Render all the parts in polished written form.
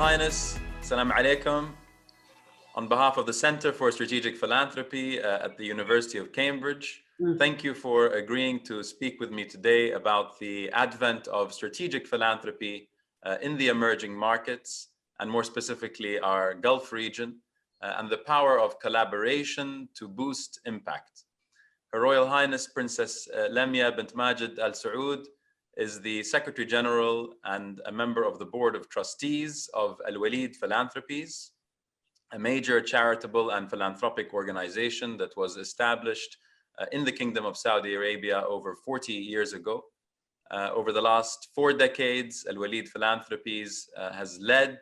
Highness, Assalamu alaikum. On behalf of the Center for Strategic Philanthropy at the University of Cambridge, thank you for agreeing to speak with me today about the advent of strategic philanthropy in the emerging markets, and more specifically our Gulf region, and the power of collaboration to boost impact. Her Royal Highness Princess Lamia Bint Majed Alsaud is the Secretary General and a member of the Board of Trustees of Waleed Philanthropies, a major charitable and philanthropic organization that was established in the Kingdom of Saudi Arabia over 40 years ago. Over the last 4 decades, Waleed Philanthropies has led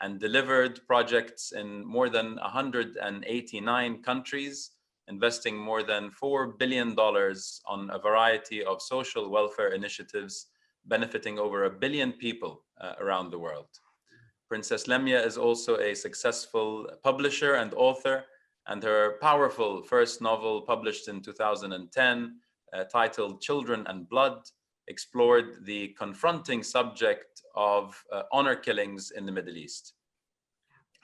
and delivered projects in more than 189 countries, investing more than $4 billion on a variety of social welfare initiatives benefiting over 1 billion people around the world. Princess Lamia is also a successful publisher and author, and her powerful first novel, published in 2010, titled Children and Blood, explored the confronting subject of honor killings in the Middle East.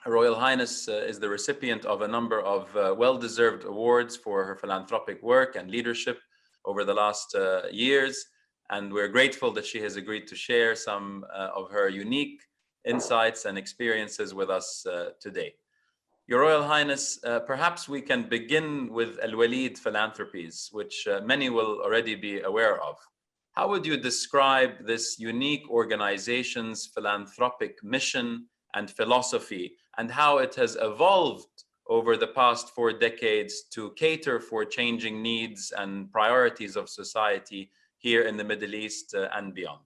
Her Royal Highness is the recipient of a number of well-deserved awards for her philanthropic work and leadership over the last years, and we're grateful that she has agreed to share some of her unique insights and experiences with us today. Your Royal Highness, perhaps we can begin with Waleed Philanthropies, which many will already be aware of. How would you describe this unique organization's philanthropic mission and philosophy, and how it has evolved over the past 4 decades to cater for changing needs and priorities of society here in the Middle East and beyond?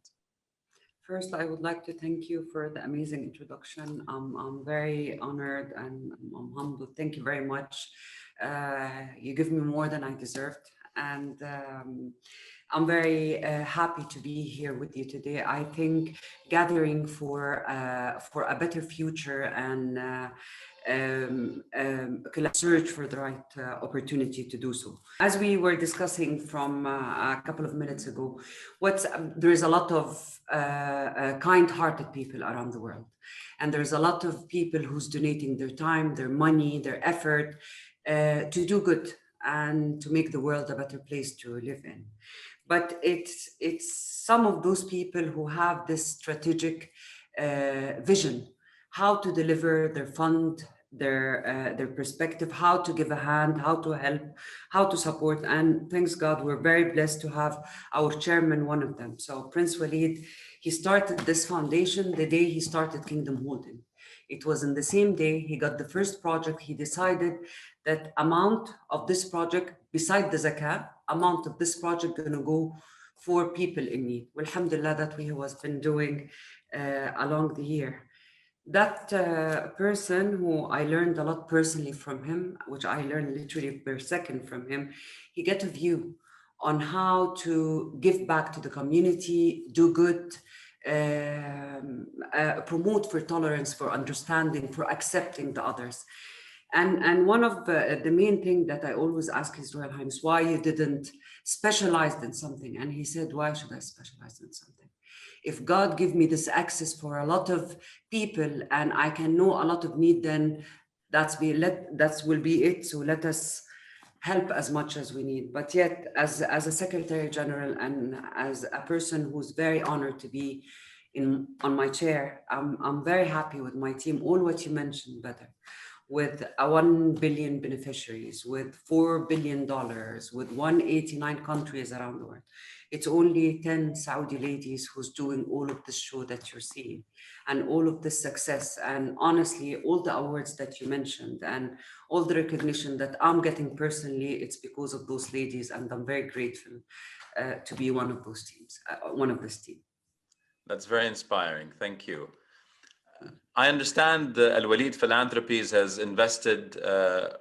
First, I would like to thank you for the amazing introduction. I'm very honored and I'm humbled. Thank you very much. You give me more than I deserved. And I'm very happy to be here with you today. I think gathering for a better future and search for the right opportunity to do so. As we were discussing from a couple of minutes ago, there is a lot of kind-hearted people around the world, and there's a lot of people who's donating their time, their money, their effort to do good and to make the world a better place to live in. But it's some of those people who have this strategic vision, how to deliver their fund, their perspective, how to give a hand, how to help, how to support. And thanks God, we're very blessed to have our chairman, one of them. So Prince Waleed, he started this foundation the day he started Kingdom Holding. It was in the same day he got the first project. He decided that amount of this project, beside the zakah, amount of this project going to go for people in need. Alhamdulillah, that we have been doing along the year. That person who I learned a lot personally from him, which I learned literally per second from him, he got a view on how to give back to the community, do good, promote for tolerance, for understanding, for accepting the others. And one of the main thing that I always ask His Royal Highness, why you didn't specialize in something? And he said, why should I specialize in something? If God give me this access for a lot of people and I can know a lot of need, then that will be it. So let us help as much as we need. But yet, as a Secretary General and as a person who's very honored to be on my chair, I'm very happy with my team, all what you mentioned, Badr, with 1 billion beneficiaries, with $4 billion, with 189 countries around the world. It's only 10 Saudi ladies who's doing all of this show that you're seeing and all of this success. And honestly, all the awards that you mentioned and all the recognition that I'm getting personally, it's because of those ladies. And I'm very grateful to be one of those teams, one of this team. That's very inspiring. Thank you. I understand Waleed Philanthropies has invested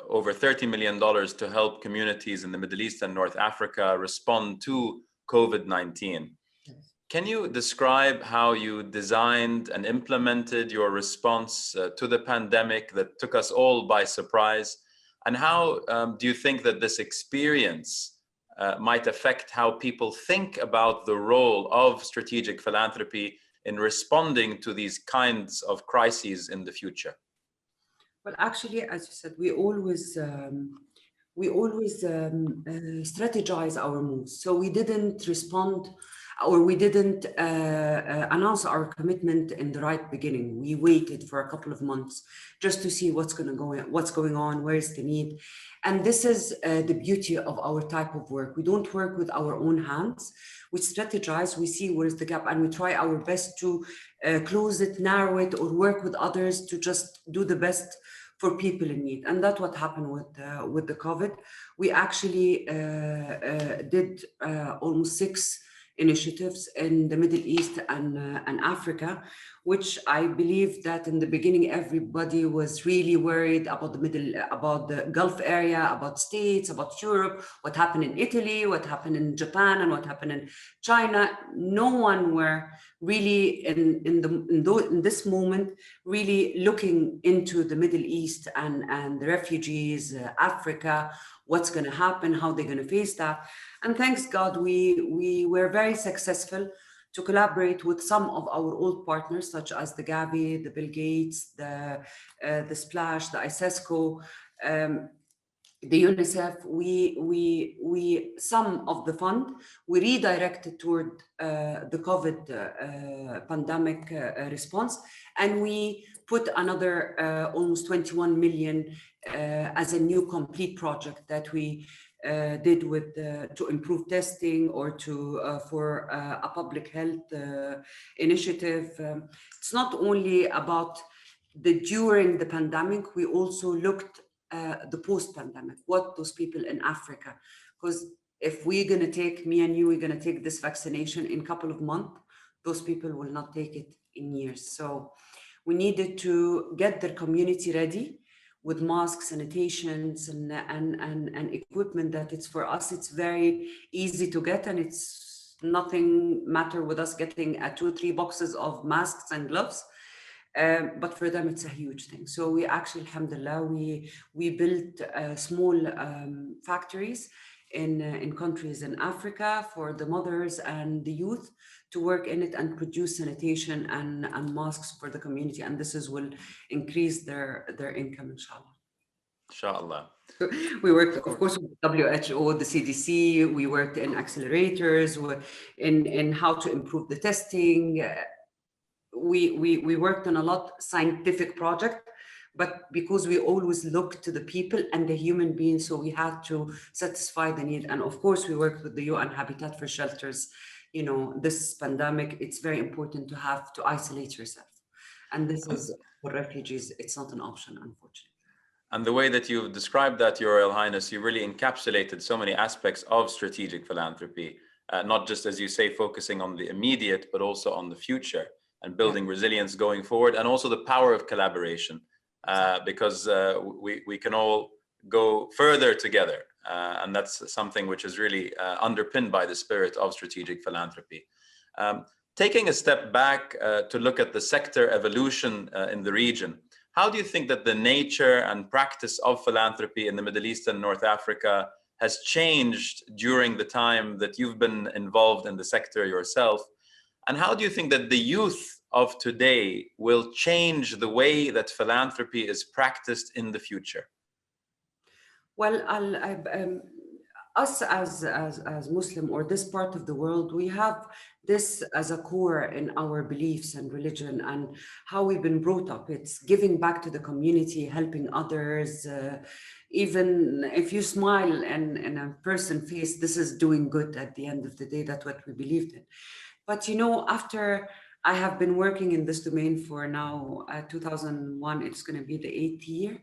over $30 million to help communities in the Middle East and North Africa respond to COVID-19. Yes. Can you describe how you designed and implemented your response to the pandemic that took us all by surprise? And how do you think that this experience might affect how people think about the role of strategic philanthropy in responding to these kinds of crises in the future? Well, actually, as you said, we always strategize our moves. So we didn't respond, or we didn't announce our commitment in the right beginning. We waited for a couple of months just to see what's going on, where is the need. And this is the beauty of our type of work. We don't work with our own hands. We strategize, we see where's the gap, and we try our best to close it, narrow it, or work with others to just do the best for people in need. And that's what happened with the COVID. We actually did almost 6 initiatives in the Middle East and Africa, which I believe that in the beginning, everybody was really worried about about the Gulf area, about States, about Europe, what happened in Italy, what happened in Japan, and what happened in China. No one were really in this moment really looking into the Middle East and the refugees, Africa, what's going to happen, how they're going to face that. And thanks God, we were very successful to collaborate with some of our old partners, such as the Gavi, the Bill Gates, the Splash, the ISESCO, the UNICEF. We some of the fund we redirected toward the COVID pandemic response, and we put another almost 21 million as a new complete project that we did with to improve testing, or to for a public health initiative. It's not only about during the pandemic. We also looked the post-pandemic, what those people in Africa, because if we're going to take, me and you, we're going to take this vaccination in a couple of months, those people will not take it in years. So we needed to get their community ready with masks, sanitations, and equipment that it's, for us, it's very easy to get, and it's nothing matter with us getting 2 or 3 boxes of masks and gloves. But for them, it's a huge thing. So we actually, alhamdulillah, we built small factories in countries in Africa for the mothers and the youth to work in it and produce sanitation and masks for the community. And this will increase their income, inshallah. Inshallah. We worked, of course, with WHO, the CDC. We worked in accelerators, in how to improve the testing. We worked on a lot scientific project, but because we always look to the people and the human beings, so we had to satisfy the need. And of course, we worked with the UN Habitat for Shelters. You know, this pandemic, it's very important to have to isolate yourself. And this is for refugees, it's not an option, unfortunately. And the way that you've described that, Your Royal Highness, you really encapsulated so many aspects of strategic philanthropy, not just, as you say, focusing on the immediate, but also on the future and building resilience going forward, and also the power of collaboration, because we can all go further together. And that's something which is really underpinned by the spirit of strategic philanthropy. Taking a step back to look at the sector evolution in the region, how do you think that the nature and practice of philanthropy in the Middle East and North Africa has changed during the time that you've been involved in the sector yourself? And how do you think that the youth of today will change the way that philanthropy is practiced in the future? Well, us as Muslim, or this part of the world, we have this as a core in our beliefs and religion and how we've been brought up. It's giving back to the community, helping others. Even if you smile in a person's face, this is doing good at the end of the day. That's what we believed in. But you know, after I have been working in this domain for now 2001, it's going to be the 8th year.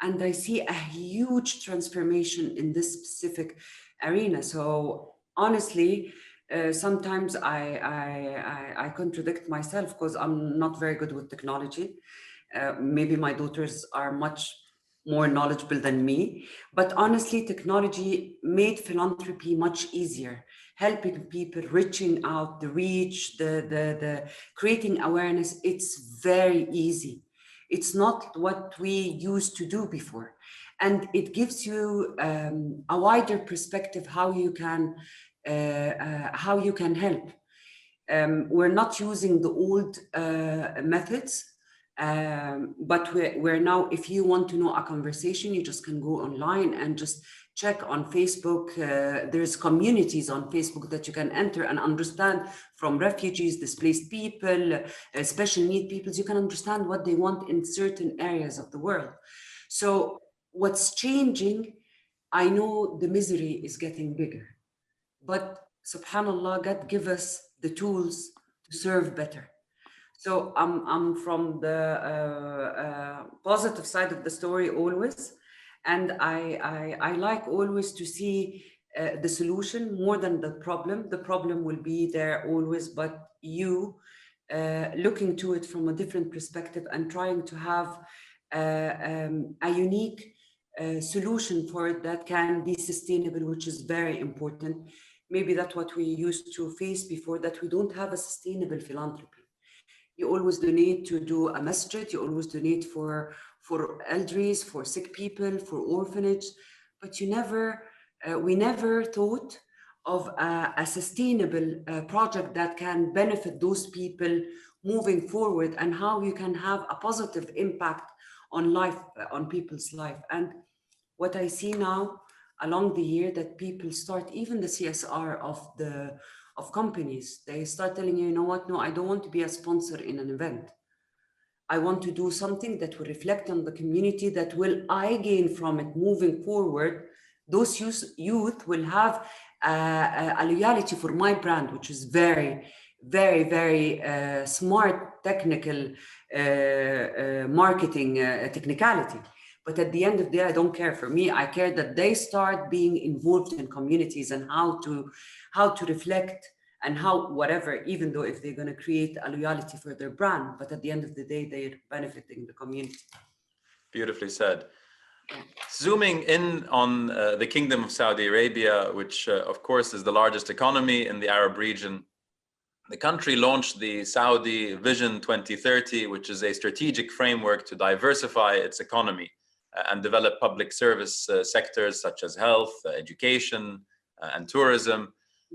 And I see a huge transformation in this specific arena. So honestly, sometimes I contradict myself because I'm not very good with technology. Maybe my daughters are much more knowledgeable than me. But honestly, technology made philanthropy much easier, helping people, reaching out, the reach, the creating awareness. It's very easy. It's not what we used to do before. And it gives you a wider perspective how you can help. We're not using the old methods, but we're now, if you want to know a conversation, you just can go online and just check on Facebook. There's communities on Facebook that you can enter and understand, from refugees, displaced people, special need peoples. You can understand what they want in certain areas of the world. So what's changing, I know the misery is getting bigger, but subhanallah, God give us the tools to serve better. So I'm from the positive side of the story always. And I like always to see the solution more than the problem. The problem will be there always, but you looking to it from a different perspective and trying to have a unique solution for it that can be sustainable, which is very important. Maybe that's what we used to face before, that we don't have a sustainable philanthropy. You always donate to do a masjid, you always donate for elderlies, for sick people, for orphanage, but we never thought of a sustainable project that can benefit those people moving forward, and how you can have a positive impact on life, on people's life. And what I see now along the year, that people start, even the CSR of companies, they start telling you, you know what, no, I don't want to be a sponsor in an event. I want to do something that will reflect on the community, that will I gain from it moving forward. Those youth will have a loyalty for my brand, which is very, very, very smart technical marketing technicality. But at the end of the day, I don't care. For me, I care that they start being involved in communities, and how to reflect, and how, whatever, even though if they're going to create a loyalty for their brand, but at the end of the day, they're benefiting the community. Beautifully said. Zooming in on the Kingdom of Saudi Arabia, which of course is the largest economy in the Arab region. The country launched the Saudi Vision 2030, which is a strategic framework to diversify its economy and develop public service sectors such as health, education, and tourism.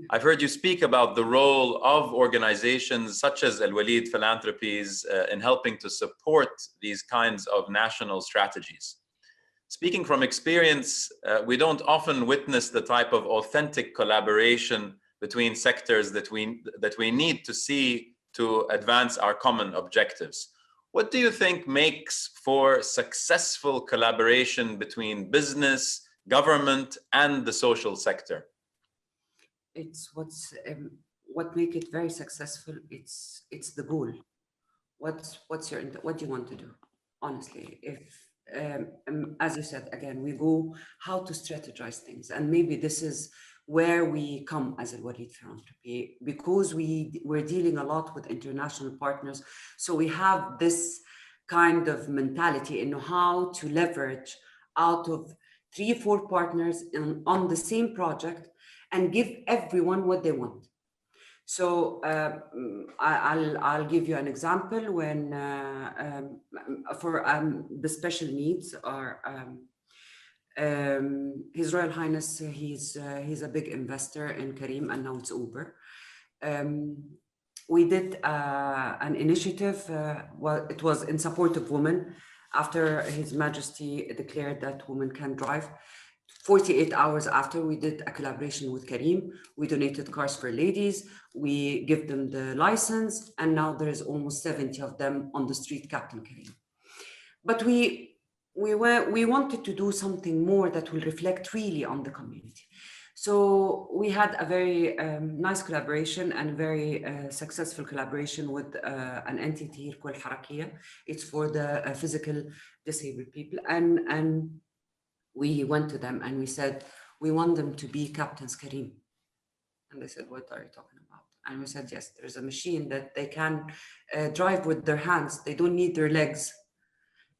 I've heard you speak about the role of organizations such as Waleed Philanthropies in helping to support these kinds of national strategies. Speaking from experience, we don't often witness the type of authentic collaboration between sectors that we need to see to advance our common objectives. What do you think makes for successful collaboration between business, government, and the social sector? It's what make it very successful. It's the goal. What do you want to do? Honestly, if as you said, again, we go how to strategize things, and maybe this is where we come as a Waleed Philanthropy, because we're dealing a lot with international partners. So we have this kind of mentality in how to leverage out of 3 or 4 partners on the same project and give everyone what they want. So I'll give you an example. When for the special needs are His Royal Highness, he's a big investor in Careem, and now it's Uber. We did an initiative, well, it was in support of women, after His Majesty declared that women can drive. 48 hours after, we did a collaboration with Careem. We donated cars for ladies, we give them the license, and now there is almost 70 of them on the street, Captain Careem. But we wanted to do something more that will reflect really on the community. So we had a very nice collaboration and very successful collaboration with an entity here called HRH. It's for the physical disabled people. And we went to them and we said, we want them to be Captains Careem. And they said, what are you talking about? And we said, yes, there's a machine that they can drive with their hands. They don't need their legs.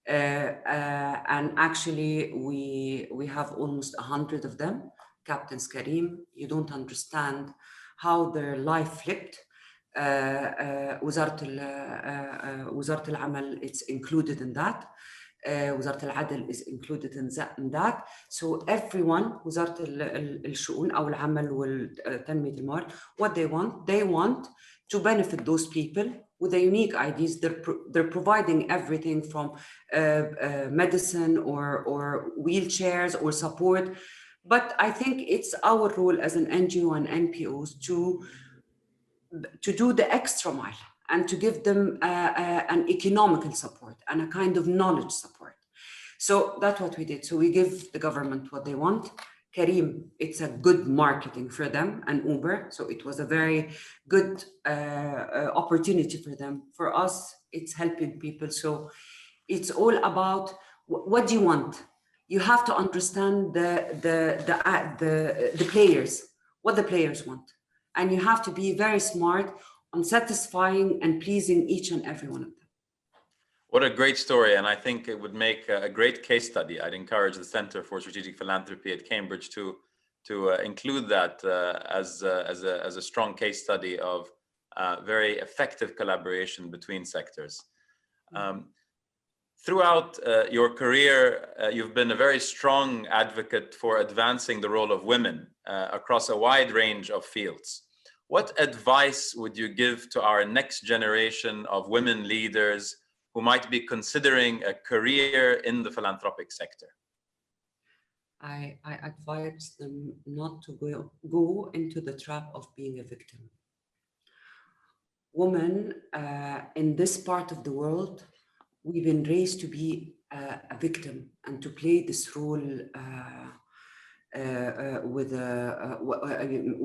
And actually, we have almost 100 of them, Captains Careem. You don't understand how their life flipped. وزارة العمل, it's included in that. وزارة العدل is included in that. So everyone, وزارة الشؤون أو العمل والتنمية الموارد, what they want to benefit those people with the unique ideas. They're providing everything from medicine or wheelchairs or support. But I think it's our role as an NGO and NPOs to do the extra mile and to give them an economical support and a kind of knowledge support. So that's what we did. So we give the government what they want. Kareem, it's a good marketing for them, and Uber. So it was a very good opportunity for them. For us, it's helping people. So it's all about what do you want? You have to understand the players, what the players want. And you have to be very smart on satisfying and pleasing each and every one of them. What a great story. And I think it would make a great case study. I'd encourage the Center for Strategic Philanthropy at Cambridge to include that as a strong case study of very effective collaboration between sectors. Throughout your career, you've been a very strong advocate for advancing the role of women across a wide range of fields. What advice would you give to our next generation of women leaders who might be considering a career in the philanthropic sector? I advise them not to go into the trap of being a victim. Women in this part of the world, we've been raised to be a victim and to play this role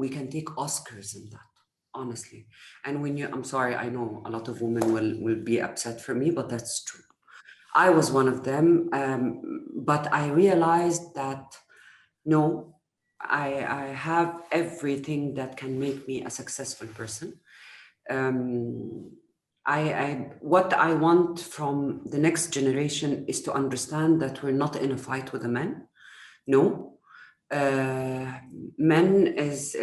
we can take Oscars in that, honestly. And I'm sorry, I know a lot of women will be upset for me, but that's true. I was one of them, but I realized that no, I have everything that can make me a successful person. What I want from the next generation is to understand that we're not in a fight with the men. No, men is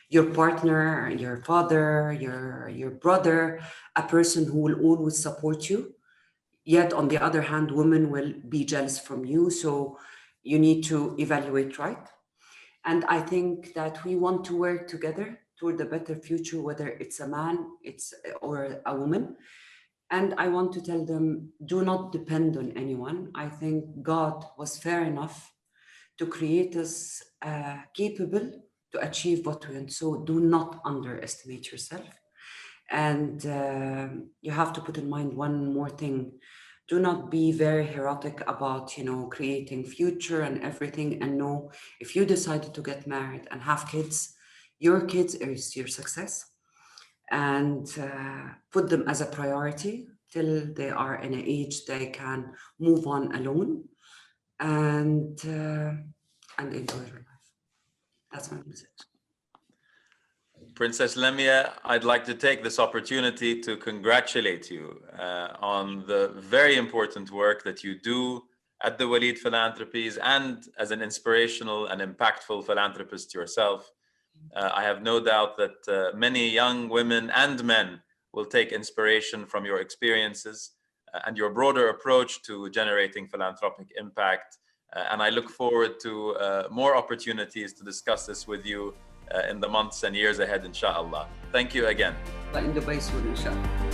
your partner, your father, your brother, a person who will always support you. Yet on the other hand, women will be jealous from you. So you need to evaluate right. And I think that we want to work together toward a better future, whether it's a man, or a woman. And I want to tell them, do not depend on anyone. I think God was fair enough to create us capable to achieve what we want. So do not underestimate yourself. And you have to put in mind one more thing. Do not be very heroic about, creating future and everything. And know, if you decided to get married and have kids, your kids is your success. And put them as a priority till they are in an age they can move on alone and enjoy their life. That's my message. Princess Lamia, I'd like to take this opportunity to congratulate you on the very important work that you do at the Waleed Philanthropies and as an inspirational and impactful philanthropist yourself. I have no doubt that many young women and men will take inspiration from your experiences and your broader approach to generating philanthropic impact. And I look forward to more opportunities to discuss this with you in the months and years ahead, inshallah. Thank you again. In Dubai soon, inshallah.